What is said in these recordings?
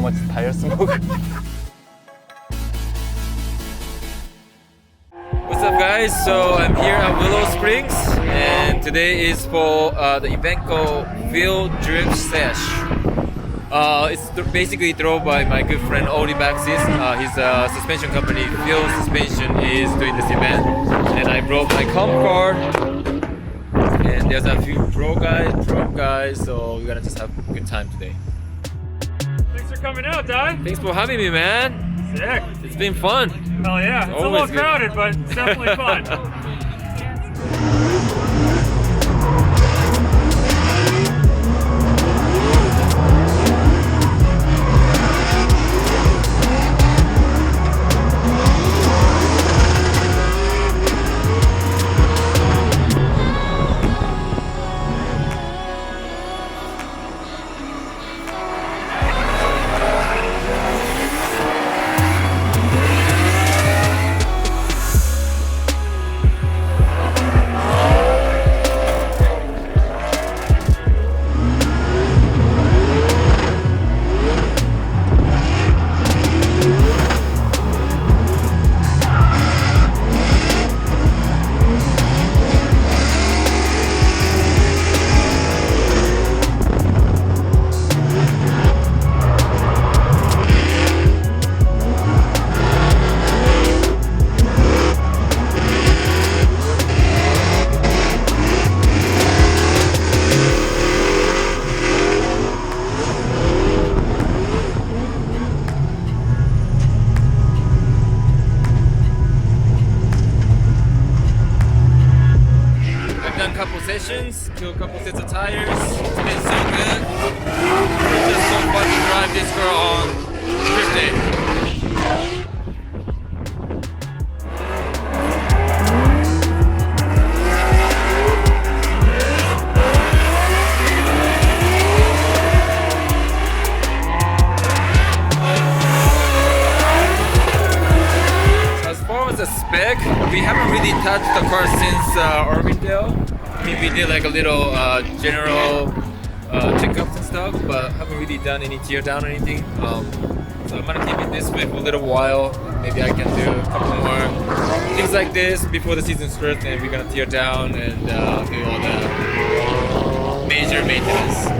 much tire smoke. What's up guys? So I'm here at Willowsprings and today is for the event called Feal Drift Sesh. It's basically thrown by my good friend Odi Bakchis. His suspension company, Feal Suspension, is doing this event. And I brought my comp card. And there's a few pro guys, drunk guys, so we're gonna just have a good time today. Thanks for coming out, Dan. Thanks for having me, man. Sick. It's been fun. Hell yeah. It's a little crowded, but it's definitely fun. Sessions, kill a couple sets of tires. It's been so good. It's just so fun to drive this girl on drift day. So as far as the spec, we haven't really touched the car since Irvingdale. I mean, we did like a little general checkups and stuff, but haven't really done any tear down or anything. So I'm gonna keep it this way for a little while. Maybe I can do a couple more things like this before the season starts, and we're gonna tear down and do all the major maintenance.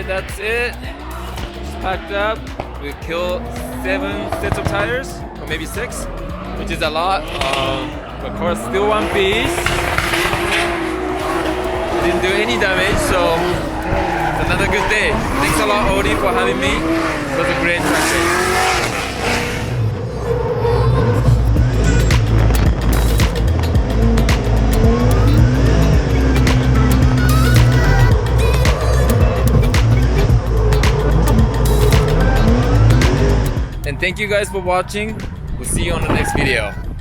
That's it. Just packed up. We killed 7 sets of tires, or maybe 6, which is a lot. The car's still one piece. Didn't do any damage, so it's another good day. Thanks a lot, Odi, for having me. It was a great track day. And thank you guys for watching. We'll see you on the next video.